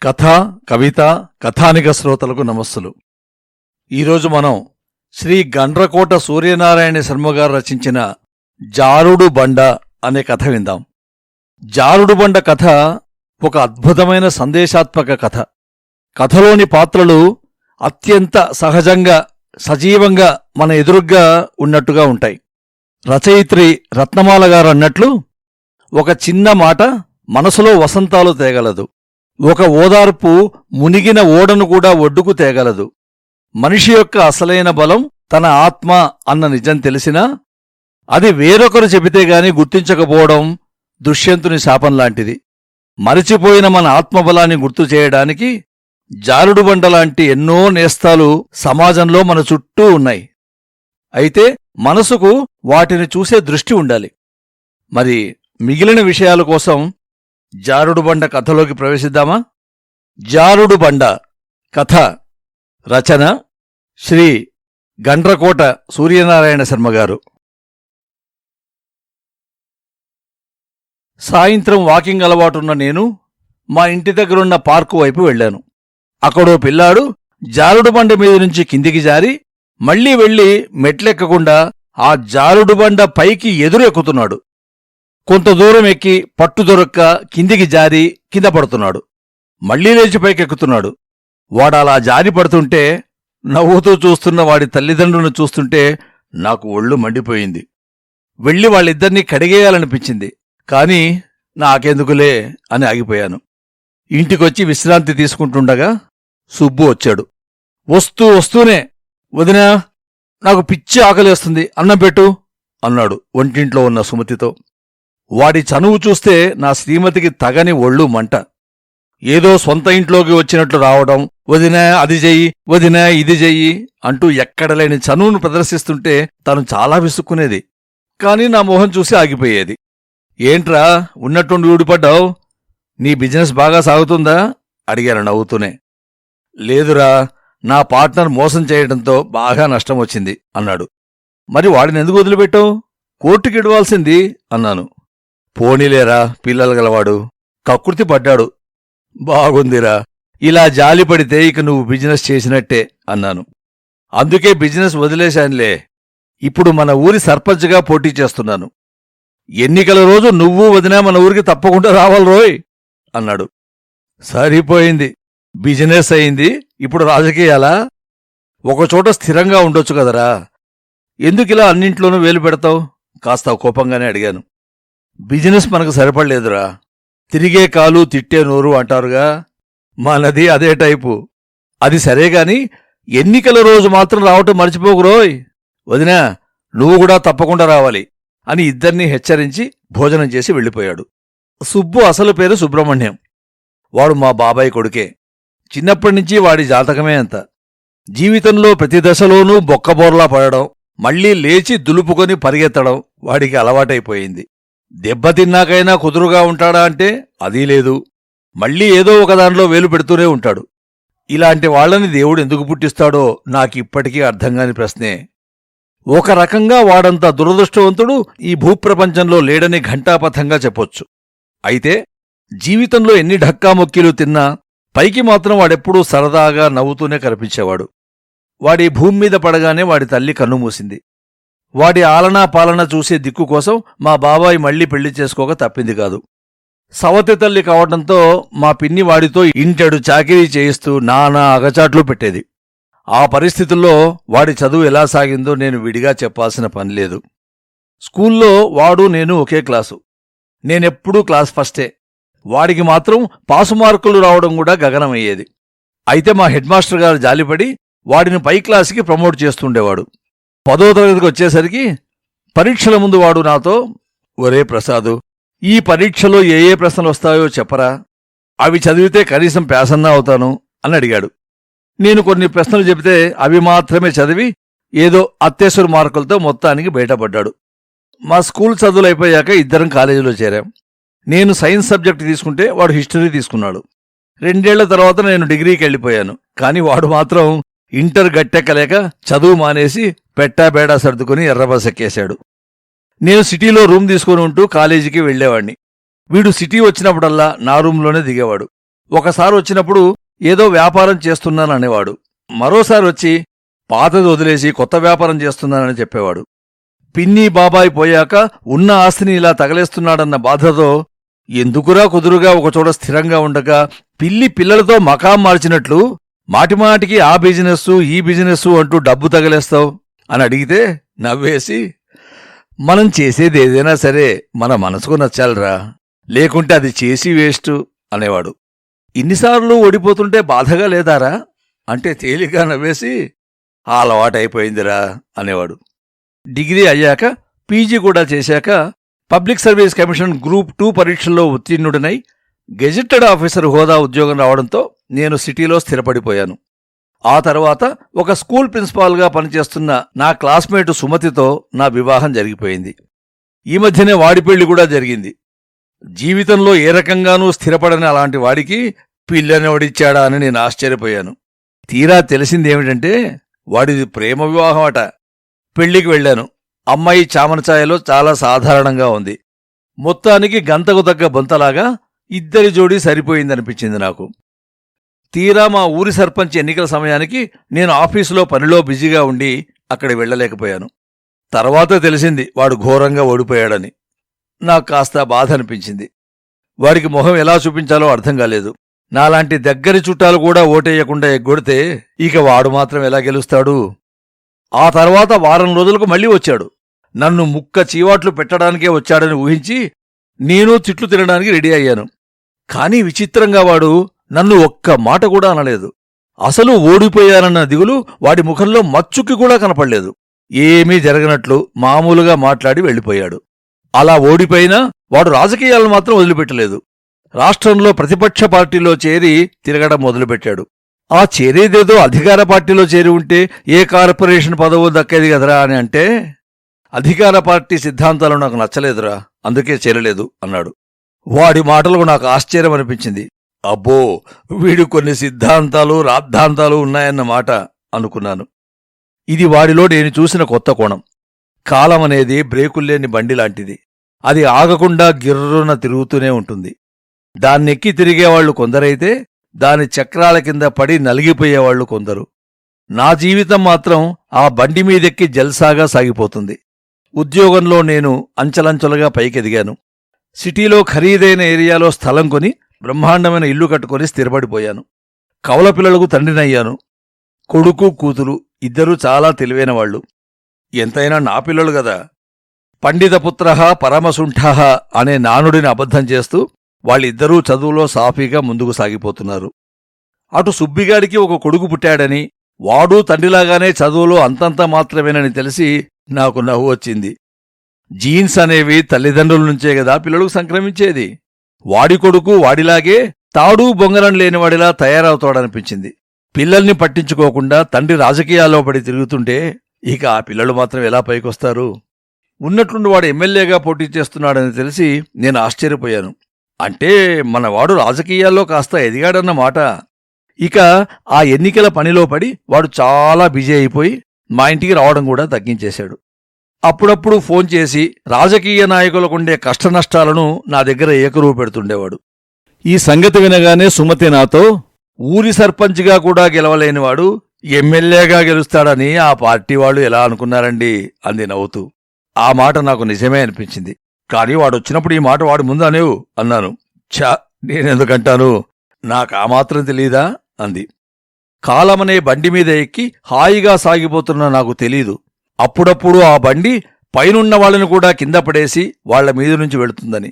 కథ కవిత కథానిక శ్రోతలకు నమస్సులు. ఈరోజు మనం శ్రీ గండ్రకోట సూర్యనారాయణ శర్మగారు రచించిన జారుడు బండ అనే కథ విందాం. జారుడు బండ కథ ఒక అద్భుతమైన సందేశాత్మక కథ. కథలోని పాత్రలు అత్యంత సహజంగా సజీవంగా మన ఎదురుగ్గా ఉన్నట్టుగా ఉంటాయి. రచయిత్రి రత్నమాల గారు అన్నట్లు, ఒక చిన్న మాట మనసులో వసంతాలు తేగలదు. ఒక ఓదార్పు మునిగిన ఓడను కూడా ఒడ్డుకు తేగలదు. మనిషి యొక్క అసలైన బలం తన ఆత్మ అన్న నిజం తెలిసినా అది వేరొకరు చెబితేగాని గుర్తించకపోవడం దుష్యంతుని శాపంలాంటిది. మరిచిపోయిన మన ఆత్మబలాన్ని గుర్తు చేయడానికి జారుడుబండలాంటి ఎన్నో నేస్తాలు సమాజంలో మన చుట్టూ ఉన్నాయి. అయితే మనసుకు వాటిని చూసే దృష్టి ఉండాలి. మరి మిగిలిన విషయాల కోసం జారుడుబండ కథలోకి ప్రవేశిద్దామా? జారుడుబండ కథ రచన శ్రీ గండ్రకోట సూర్యనారాయణ శర్మగారు. సాయంత్రం వాకింగ్ అలవాటున్న నేను మా ఇంటి దగ్గరున్న పార్కు వైపు వెళ్లాను. అక్కడో పిల్లాడు జారుడుబండ మీద నుంచి కిందికి జారి మళ్లీ వెళ్లి మెట్లెక్కకుండా ఆ జారుడుబండ పైకి ఎదురు ఎక్కుతున్నాడు. కొంత దూరం ఎక్కి పట్టు దొరక్క కిందికి జారి కింద పడుతున్నాడు. మళ్లీ లేచి పైకెక్కుతున్నాడు. వాడలా జారి పడుతుంటే నవ్వుతూ చూస్తున్న వాడి తల్లిదండ్రులను చూస్తుంటే నాకు ఒళ్ళు మండిపోయింది. వెళ్ళి వాళ్ళిద్దరినీ కడిగేయాలనిపించింది. కాని నాకెందుకులే అని ఆగిపోయాను. ఇంటికొచ్చి విశ్రాంతి తీసుకుంటుండగా సుబ్బు వచ్చాడు. వస్తూనే వదినా, నాకు పిచ్చి ఆకలేస్తుంది, అన్నం పెట్టు అన్నాడు వంటింట్లో ఉన్న సుమతితో. వాడి చనువు చూస్తే నా శ్రీమతికి తగని ఒళ్ళు మంట. ఏదో సొంత ఇంట్లోకి వచ్చినట్లు రావడం, వదినా అది చెయ్యి, వదినా ఇది చెయ్యి అంటూ ఎక్కడలేని చనువును ప్రదర్శిస్తుంటే తను చాలా విసుక్కునేది. కాని నా మొహం చూసి ఆగిపోయేది. ఏంట్రా ఉన్నట్టుండి ఊడిపడ్డావు? నీ బిజినెస్ బాగా సాగుతుందా అడిగాను నవ్వుతూనే. లేదురా, నా పార్ట్నర్ మోసం చేయడంతో బాగా నష్టం వచ్చింది అన్నాడు. మరి వాడిని ఎందుకు వదిలిపెట్టావు? కోర్టుకి ఇడవాల్సింది అన్నాను. పోనీలేరా, పిల్లలు గలవాడు, కక్కుర్తి పడ్డాడు. బాగుందిరా, ఇలా జాలి పడితే ఇక నువ్వు బిజినెస్ చేసినట్టే అన్నాను. అందుకే బిజినెస్ వదిలేశానులే. ఇప్పుడు మన ఊరి సర్పంచ్గా పోటీ చేస్తున్నాను. ఎన్నికల రోజు నువ్వు వదినా మన ఊరికి తప్పకుండా రావాలి రోయ్ అన్నాడు. సరిపోయింది, బిజినెస్ అయింది, ఇప్పుడు రాజకీయాలా? ఒకచోట స్థిరంగా ఉండొచ్చు కదరా, ఎందుకిలా అన్నింట్లోనూ వేలు పెడతావు? కాస్త కోపంగానే అడిగాను. బిజినెస్ మనకు సరిపడలేదురా, తిరిగే కాలు తిట్టే నోరు అంటారుగా, మనది అదే టైపు. అది సరేగాని ఎన్నికల రోజు మాత్రం రావటం మర్చిపోకురోయ్. వదినా, నువ్వు కూడా తప్పకుండా రావాలి అని ఇద్దరినీ హెచ్చరించి భోజనం చేసి వెళ్ళిపోయాడు. సుబ్బు అసలు పేరు సుబ్రహ్మణ్యం. వాడు మా బాబాయ్ కొడుకే. చిన్నప్పటినుంచి వాడి జాతకమే అంత. జీవితంలో ప్రతి దశలోనూ బొక్కబోర్లా పడడం, మళ్లీ లేచి దులుపుకొని పరిగెత్తడం వాడికి అలవాటైపోయింది. దెబ్బతిన్నాకైనా కుదురుగా ఉంటాడా అంటే అదీ లేదు. మళ్లీ ఏదో ఒకదానిలో వేలు పెడుతూనే ఉంటాడు. ఇలాంటి వాళ్లని దేవుడు ఎందుకు పుట్టిస్తాడో నాకిప్పటికీ అర్థంగాని ప్రశ్నే. ఒక రకంగా వాడంత దురదృష్టవంతుడు ఈ భూప్రపంచంలో లేడని ఘంటాపథంగా చెప్పొచ్చు. అయితే జీవితంలో ఎన్ని ఢక్కామొక్కీలు తిన్నా పైకి మాత్రం వాడెప్పుడూ సరదాగా నవ్వుతూనే కనిపించేవాడు. వాడి భూమి మీద పడగానే వాడి తల్లి కన్నుమూసింది. వాడి ఆలనా పాలన చూసే దిక్కు కోసం మా బాబాయ్ మళ్లీ పెళ్లి చేసుకోక తప్పింది కాదు. సవతి తల్లి కావడంతో మా పిన్ని వాడితో ఇంటెడు చాకిరీ చేయిస్తూ నానా అగచాట్లు పెట్టేది. ఆ పరిస్థితుల్లో వాడి చదువు ఎలా సాగిందో నేను విడిగా చెప్పాల్సిన పనిలేదు. స్కూల్లో వాడు నేను ఒకే క్లాసు. నేనెప్పుడూ క్లాస్ ఫస్టే. వాడికి మాత్రం పాసు మార్కులు రావడం కూడా గగనమయ్యేది. అయితే మా హెడ్ మాస్టర్ గారు జాలిపడి వాడిని పై క్లాసుకి ప్రమోట్ చేస్తుండేవాడు. 10వ తరగతికి వచ్చేసరికి పరీక్షల ముందు వాడు నాతో, ఒరే ప్రసాదు, ఈ పరీక్షలో ఏ ఏ ప్రశ్నలు వస్తాయో చెప్పరా, అవి చదివితే కనీసం ప్యాసన్నా అవుతాను అని అడిగాడు. నేను కొన్ని ప్రశ్నలు చెబితే అవి మాత్రమే చదివి ఏదో అత్యవసర మార్కులతో మొత్తానికి బయటపడ్డాడు. మా స్కూల్ చదువులైపోయాక ఇద్దరం కాలేజీలో చేరాం. నేను సైన్స్ సబ్జెక్ట్ తీసుకుంటే వాడు హిస్టరీ తీసుకున్నాడు. 2 ఏళ్ల తర్వాత నేను డిగ్రీకి వెళ్ళిపోయాను. కాని వాడు మాత్రం ఇంటర్ గట్టెక్కలేక చదువు మానేసి పెట్టాబేడా సర్దుకుని ఎర్రబసెక్కేశాడు. నేను సిటీలో రూమ్ తీసుకుని ఉంటూ కాలేజీకి వెళ్లేవాణ్ణి. వీడు సిటీ వచ్చినప్పుడల్లా నా రూంలోనే దిగేవాడు. ఒకసారి వచ్చినప్పుడు ఏదో వ్యాపారం చేస్తున్నాననేవాడు. మరోసారి వచ్చి పాతది వదిలేసి కొత్త వ్యాపారం చేస్తున్నానని చెప్పేవాడు. పిన్ని బాబాయ్ పోయాక ఉన్న ఆస్తిని ఇలా తగలేస్తున్నాడన్న బాధతో ఎందుకురా కుదురుగా ఒకచోట స్థిరంగా ఉండగా పిల్లి పిల్లలతో మకాం మార్చినట్లు మాటిమాటికి ఆ బిజినెస్సు ఈ బిజినెస్సు అంటూ డబ్బు తగలేస్తావు అని అడిగితే నవ్వేసి, మనం చేసేదేదైనా సరే మన మనసుకు నచ్చాలిరా, లేకుంటే అది చేసి వేస్టు అనేవాడు. ఇన్నిసార్లు ఓడిపోతుంటే బాధగా లేదారా అంటే తేలిగా నవ్వేసి, ఆ అలవాటైపోయిందిరా అనేవాడు. డిగ్రీ అయ్యాక పీజీ కూడా చేశాక పబ్లిక్ సర్వీస్ కమిషన్ గ్రూప్ 2 పరీక్షల్లో ఉత్తీర్ణుడినై గెజిటెడ్ ఆఫీసర్ హోదా ఉద్యోగం రావడంతో నేను సిటీలో స్థిరపడిపోయాను. ఆ తర్వాత ఒక స్కూల్ ప్రిన్సిపాల్గా పనిచేస్తున్న నా క్లాస్మేటు సుమతితో నా వివాహం జరిగిపోయింది. ఈ మధ్యనే వాడి పెళ్లి కూడా జరిగింది. జీవితంలో ఏ రకంగానూ స్థిరపడని అలాంటి వాడికి పిల్లనెవడిచ్చాడా అని నేను ఆశ్చర్యపోయాను. తీరా తెలిసిందేమిటంటే వాడిది ప్రేమ వివాహం అట. పెళ్లికి వెళ్లాను. అమ్మాయి చామనచాయలో చాలా సాధారణంగా ఉంది. మొత్తానికి గంతకు తగ్గ బొంతలాగా ఇద్దరి జోడీ సరిపోయిందనిపించింది నాకు. తీరా మా ఊరి సర్పంచ్ ఎన్నికల సమయానికి నేను ఆఫీసులో పనిలో బిజీగా ఉండి అక్కడికి వెళ్లలేకపోయాను. తర్వాత తెలిసింది వాడు ఘోరంగా ఓడిపోయాడని. నాకు కాస్త బాధ అనిపించింది. వాడికి మొహం ఎలా చూపించాలో అర్థం కాలేదు. నాలాంటి దగ్గరి చుట్టాలు కూడా ఓటేయకుండా ఎగ్గొడితే ఇక వాడు మాత్రం ఎలా గెలుస్తాడు? ఆ తర్వాత వారం రోజులకు మళ్లీ వచ్చాడు. నన్ను ముక్క చీవాట్లు పెట్టడానికే వచ్చాడని ఊహించి నేను తిట్లు తినడానికి రెడీ అయ్యాను. కాని విచిత్రంగా వాడు నన్ను ఒక్క మాట కూడా అనలేదు. అసలు ఓడిపోయానన్న దిగులు వాడి ముఖంలో మచ్చుకి కూడా కనపడలేదు. ఏమీ జరగనట్లు మామూలుగా మాట్లాడి వెళ్ళిపోయాడు. అలా ఓడిపోయినా వాడు రాజకీయాలను మాత్రం వదిలిపెట్టలేదు. రాష్ట్రంలో ప్రతిపక్ష పార్టీలో చేరి తిరగడం మొదలుపెట్టాడు. ఆ చేరేదేదో అధికార పార్టీలో చేరి ఉంటే ఏ కార్పొరేషన్ పదవో దక్కేది కదరా అని అంటే, అధికార పార్టీ సిద్ధాంతాలు నాకు నచ్చలేదురా, అందుకే చేరలేదు అన్నాడు. వాడి మాటలకు నాకు ఆశ్చర్యం అనిపించింది. అబ్బో, వీడు కొన్ని సిద్ధాంతాలు రాద్ధాంతాలు ఉన్నాయన్నమాట అనుకున్నాను. ఇది వాడిలో నేను చూసిన కొత్త కోణం. కాలమనేది బ్రేకుల్లేని బండిలాంటిది. అది ఆగకుండా గిర్రున తిరుగుతూనే ఉంటుంది. దాన్నెక్కి తిరిగేవాళ్లు కొందరైతే దాని చక్రాల కింద పడి నలిగిపోయేవాళ్లు కొందరు. నా జీవితం మాత్రం ఆ బండి మీదెక్కి జల్సాగా సాగిపోతుంది. ఉద్యోగంలో నేను అంచెలంచెలుగా పైకెదిగాను. సిటీలో ఖరీదైన ఏరియాలో స్థలం కొని బ్రహ్మాండమైన ఇల్లు కట్టుకొని స్థిరపడిపోయాను. కవల పిల్లలకు తండ్రినయ్యాను. కొడుకు కూతురు ఇద్దరూ చాలా తెలివైనవాళ్లు. ఎంతైనా నా పిల్లలు గదా. పండితపుత్రః పరమసుంఠః అనే నానుడిని అబద్ధం చేస్తూ వాళ్ళిద్దరూ చదువులో సాఫీగా ముందుకు సాగిపోతున్నారు. అటు సుబ్బిగాడికి ఒక కొడుకు పుట్టాడని, వాడూ తండ్రిలాగానే చదువులో అంతంత మాత్రమేనని తెలిసి నాకు నవ్వు వచ్చింది. జీన్స్ అనేవి తల్లిదండ్రుల నుంచే గదా పిల్లలకు సంక్రమించేది. వాడి కొడుకు వాడిలాగే తాడూ బొంగరం లేనివాడిలా తయారవుతాడనిపించింది. పిల్లల్ని పట్టించుకోకుండా తండ్రి రాజకీయాల్లో పడి తిరుగుతుంటే ఇక ఆ పిల్లలు మాత్రం ఎలా పైకొస్తారు? ఉన్నట్లుండి వాడు ఎమ్మెల్యేగా పోటీ చేస్తున్నాడని తెలిసి నేను ఆశ్చర్యపోయాను. అంటే మనవాడు రాజకీయాల్లో కాస్త ఎదిగాడన్నమాట. ఇక ఆ ఎన్నికల పనిలో పడి వాడు చాలా బిజీ అయిపోయి మా ఇంటికి రావడం కూడా తగ్గించేశాడు. అప్పుడప్పుడు ఫోన్ చేసి రాజకీయ నాయకులకుండే కష్టనష్టాలను నా దగ్గర ఏకరువు పెడుతుండేవాడు. ఈ సంగతి వినగానే సుమతి నాతో, ఊరి సర్పంచ్గా కూడా గెలవలేనివాడు ఎమ్మెల్యేగా గెలుస్తాడని ఆ పార్టీ వాళ్ళు ఎలా అనుకున్నారండి అంది నవ్వుతూ. ఆ మాట నాకు నిజమే అనిపించింది. కాని వాడొచ్చినప్పుడు ఈ మాట వాడి ముందు అనేవు అన్నాను. ఛా, నేనెందుకంటాను, నాకా మాత్రం తెలీదా అంది. కాలమనే బండి మీద ఎక్కి హాయిగా సాగిపోతున్నా నాకు తెలీదు. అప్పుడప్పుడు ఆ బండి పైనున్న వాళ్ళని కూడా కింద పడేసి వాళ్ల మీద నుంచి వెళుతుందని.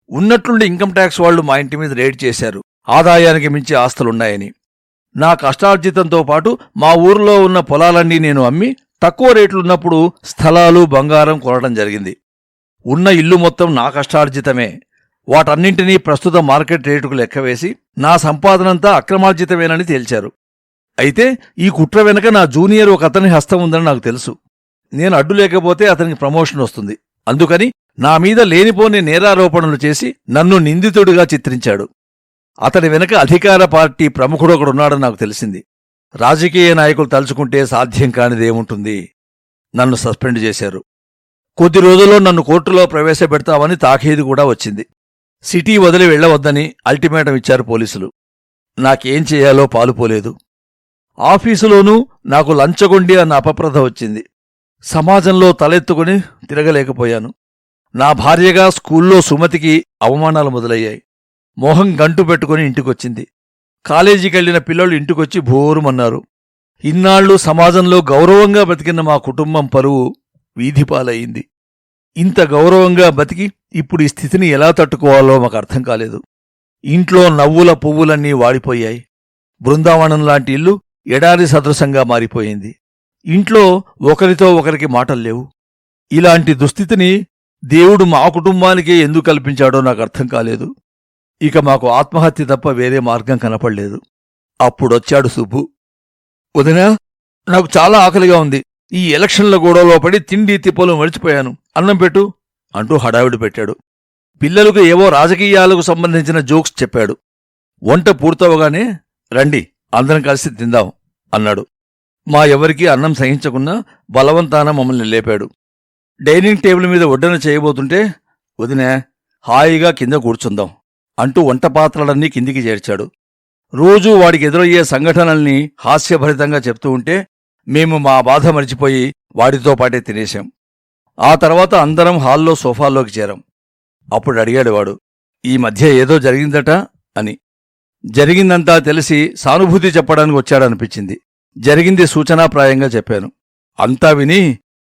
ఉన్నట్లుండి ఇన్కమ్ ట్యాక్స్ వాళ్లు మా ఇంటి మీద రేడ్ చేశారు, ఆదాయానికి మించి ఆస్తులున్నాయని. నా కష్టార్జితంతో పాటు మా ఊర్లో ఉన్న పొలాలన్నీ నేను అమ్మి తక్కువ రేట్లున్నప్పుడు స్థలాలు బంగారం కొనడం జరిగింది. ఉన్న ఇల్లు మొత్తం నా కష్టార్జితమే. వాటన్నింటినీ ప్రస్తుత మార్కెట్ రేటుకు లెక్కవేసి నా సంపాదనంతా అక్రమార్జితమేనని తేల్చారు. అయితే ఈ కుట్ర వెనక నా జూనియర్ ఒక అతని హస్తం ఉందని నాకు తెలుసు. నేను అడ్డు లేకపోతే అతనికి ప్రమోషన్ వస్తుంది. అందుకని నా మీద లేనిపోని నేరారోపణలు చేసి నన్ను నిందితుడిగా చిత్రించాడు. అతడి వెనక అధికార పార్టీ ప్రముఖుడొకడున్నాడని నాకు తెలిసింది. రాజకీయ నాయకులు తలుచుకుంటే సాధ్యం కానిదేముంటుంది. నన్ను సస్పెండ్ చేశారు. కొద్ది రోజుల్లో నన్ను కోర్టులో ప్రవేశపెడతామని తాఖీదు కూడా వచ్చింది. సిటీ వదిలి వెళ్లవద్దని అల్టిమేటం ఇచ్చారు పోలీసులు. నాకేం చేయాలో పాలుపోలేదు. ఆఫీసులోనూ నాకు లంచగొండి అన్న అపప్రథ వచ్చింది. సమాజంలో తలెత్తుకుని తిరగలేకపోయాను. నా భార్యగా స్కూల్లో సుమతికి అవమానాలు మొదలయ్యాయి. మొహం గంటు పెట్టుకుని ఇంటికొచ్చింది. కాలేజీకెళ్లిన పిల్లలు ఇంటికొచ్చి భోరుమన్నారు. ఇన్నాళ్లు సమాజంలో గౌరవంగా బతికిన మా కుటుంబం పరువు వీధిపాలయింది. ఇంత గౌరవంగా బతికి ఇప్పుడు ఈ స్థితిని ఎలా తట్టుకోవాలో మాకు అర్థం కాలేదు. ఇంట్లో నవ్వుల పువ్వులన్నీ వాడిపోయాయి. బృందావనం లాంటి ఇల్లు ఎడారి సదృశంగా మారిపోయింది. ఇంట్లో ఒకరితో ఒకరికి మాటల్లేవు. ఇలాంటి దుస్థితిని దేవుడు మా కుటుంబానికే ఎందుకు కల్పించాడో నాకు అర్థం కాలేదు. ఇక మాకు ఆత్మహత్య తప్ప వేరే మార్గం కనపడలేదు. అప్పుడొచ్చాడు సుబ్బు. వదినా, నాకు చాలా ఆకలిగా ఉంది. ఈ ఎలక్షన్ల గొడవలో పడి తిండి తిప్పలు మరిచిపోయాను. అన్నం పెట్టు అంటూ హడావిడి పెట్టాడు. పిల్లలకు ఏవో రాజకీయాలకు సంబంధించిన జోక్స్ చెప్పాడు. వంట పూర్తవగానే రండి అందరం కలిసి తిందాం అన్నాడు. మా ఎవరికీ అన్నం సహించకున్నా బలవంతాన మమ్మల్ని లేపాడు. డైనింగ్ టేబుల్ మీద వడ్డన చేయబోతుంటే వదినే హాయిగా కింద కూర్చుందాం అంటూ వంటపాత్రలన్నీ కిందికి చేర్చాడు. రోజూ వాడికి ఎదురయ్యే సంఘటనల్ని హాస్యభరితంగా చెప్తూ ఉంటే మేము మా బాధ మరిచిపోయి వాడితో పాటే తినేశాం. ఆ తర్వాత అందరం హాల్లో సోఫాల్లోకి చేరాం. అప్పుడు అడిగాడు వాడు, ఈ మధ్య ఏదో జరిగిందట అని. జరిగిందంతా తెలిసి సానుభూతి చెప్పడానికి వచ్చాడనిపించింది. జరిగింది సూచనాప్రాయంగా చెప్పాను. అంతా విని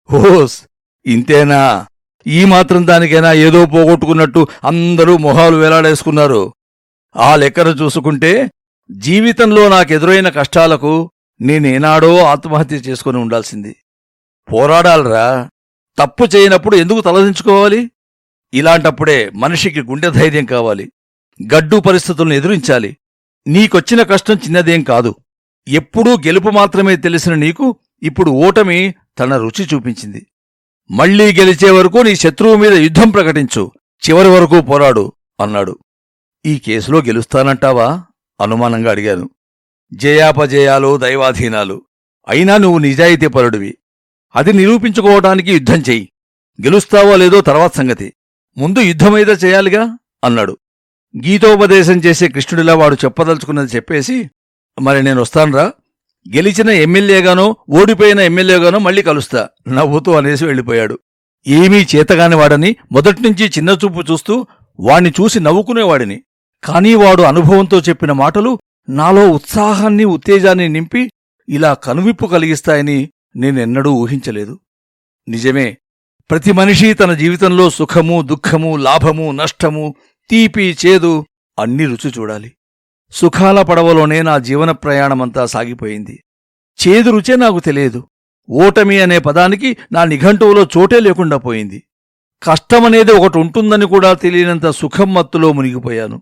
ఓస్ ఇంతేనా, ఈ మాత్రం దానికైనా ఏదో పోగొట్టుకున్నట్టు అందరూ మొహాలు వేలాడేసుకున్నారు. ఆ లెక్కను చూసుకుంటే జీవితంలో నాకెదురైన కష్టాలకు నేనేనాడో ఆత్మహత్య చేసుకుని ఉండాల్సింది. పోరాడాలరా, తప్పు చేయనప్పుడు ఎందుకు తలదించుకోవాలి? ఇలాంటప్పుడే మనిషికి గుండె ధైర్యం కావాలి. గడ్డు పరిస్థితులను ఎదురించాలి. నీకొచ్చిన కష్టం చిన్నదేం కాదు. ఎప్పుడూ గెలుపు మాత్రమే తెలిసిన నీకు ఇప్పుడు ఓటమి తన రుచి చూపించింది. మళ్లీ గెలిచే వరకు నీ శత్రువు మీద యుద్ధం ప్రకటించు, చివరి వరకు పోరాడు అన్నాడు. ఈ కేసులో గెలుస్తానంటావా? అనుమానంగా అడిగాను. జయాపజయాలు దైవాధీనాలు. అయినా నువ్వు నిజాయితీపరుడివి. అది నిరూపించుకోవటానికి యుద్ధం చెయ్యి. గెలుస్తావో లేదో తర్వాత సంగతి. ముందు యుద్ధమైతే చేయాలిగా అన్నాడు. గీతోపదేశం చేసే కృష్ణుడిలా వాడు చెప్పదలుచుకున్నది చెప్పేసి, మరి నేనొస్తాన్రా, గెలిచిన ఎమ్మెల్యేగానో ఓడిపోయిన ఎమ్మెల్యేగానో మళ్ళీ కలుస్తా నవ్వుతూ అనేసి వెళ్ళిపోయాడు. ఏమీ చేతగాని వాడని మొదట్నుంచి చిన్నచూపు చూస్తూ వాణ్ణి చూసి నవ్వుకునేవాడిని. కానీ వాడు అనుభవంతో చెప్పిన మాటలు నాలో ఉత్సాహాన్ని ఉత్తేజాన్ని నింపి ఇలా కనువిప్పు కలిగిస్తాయని నేనెన్నడూ ఊహించలేదు. నిజమే, ప్రతి మనిషి తన జీవితంలో సుఖము దుఃఖము లాభము నష్టము తీపి చేదు అన్ని రుచి చూడాలి. సుఖాల పడవలోనే నా జీవన ప్రయాణమంతా సాగిపోయింది. చేదు రుచే నాకు తెలియదు. ఓటమి అనే పదానికి నా నిఘంటువులో చోటే లేకుండా పోయింది. కష్టమనేది ఒకటి ఉంటుందని కూడా తెలియనంత సుఖం మత్తులో మునిగిపోయాను.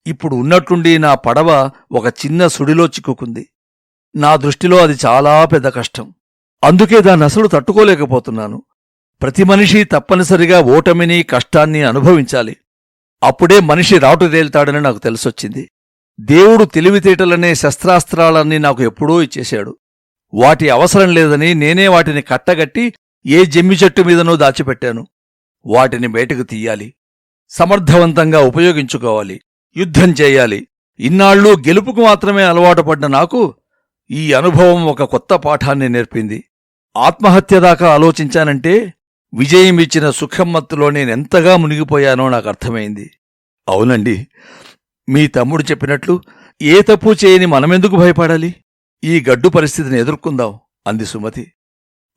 ఇప్పుడు ఉన్నట్లుండి నా పడవ ఒక చిన్న సుడిలో చిక్కుకుంది. నా దృష్టిలో అది చాలా పెద్ద కష్టం. అందుకే దాన్ని అసలు తట్టుకోలేకపోతున్నాను. ప్రతి మనిషి తప్పనిసరిగా ఓటమిని కష్టాన్ని అనుభవించాలి. అప్పుడే మనిషి రాటుదేల్తాడని నాకు తెలిసొచ్చింది. దేవుడు తెలివితేటలనే శస్త్రాస్త్రాలన్నీ నాకు ఎప్పుడూ ఇచ్చేశాడు. వాటి అవసరం లేదని నేనే వాటిని కట్టగట్టి ఏ జమ్మి చెట్టు మీదనో దాచిపెట్టాను. వాటిని బయటకు తీయాలి. సమర్థవంతంగా ఉపయోగించుకోవాలి. యుద్ధం చేయాలి. ఇన్నాళ్ళూ గెలుపుకు మాత్రమే అలవాటు పడ్డ నాకు ఈ అనుభవం ఒక కొత్త పాఠాన్ని నేర్పింది. ఆత్మహత్య దాకా ఆలోచించానంటే విజయం ఇచ్చిన సుఖమ్మత్తులో నేనెంతగా మునిగిపోయానో నాకు అర్థమైంది. అవునండి, మీ తమ్ముడు చెప్పినట్లు ఏ తప్పు చేయని మనమెందుకు భయపడాలి? ఈ గడ్డు పరిస్థితిని ఎదుర్కొందాం అంది సుమతి.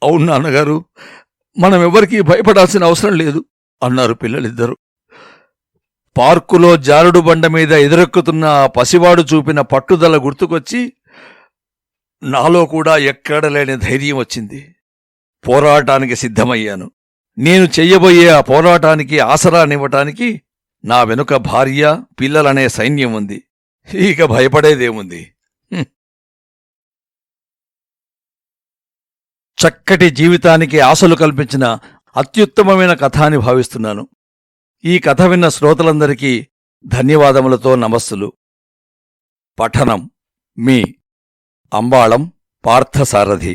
అవును నాన్నగారు, మనమెవ్వరికీ భయపడాల్సిన అవసరం లేదు అన్నారు పిల్లలిద్దరూ. పార్కులో జారుడు బండ మీద ఎదురెక్కుతున్న ఆ పసివాడు చూపిన పట్టుదల గుర్తుకొచ్చి నాలో కూడా ఎక్కడలేని ధైర్యం వచ్చింది. పోరాటానికి సిద్ధమయ్యాను. నేను చెయ్యబోయే ఆ పోరాటానికి ఆసరానివ్వటానికి నా వెనుక భార్య పిల్లలనే సైన్యం ఉంది. ఇక భయపడేదేముంది? చక్కటి జీవితానికి ఆశలు కల్పించిన అత్యుత్తమమైన కథ అని భావిస్తున్నాను. ఈ కథ విన్న శ్రోతలందరికీ ధన్యవాదములతో నమస్సులు. పఠనం మీ అంబాళం పార్థసారథి.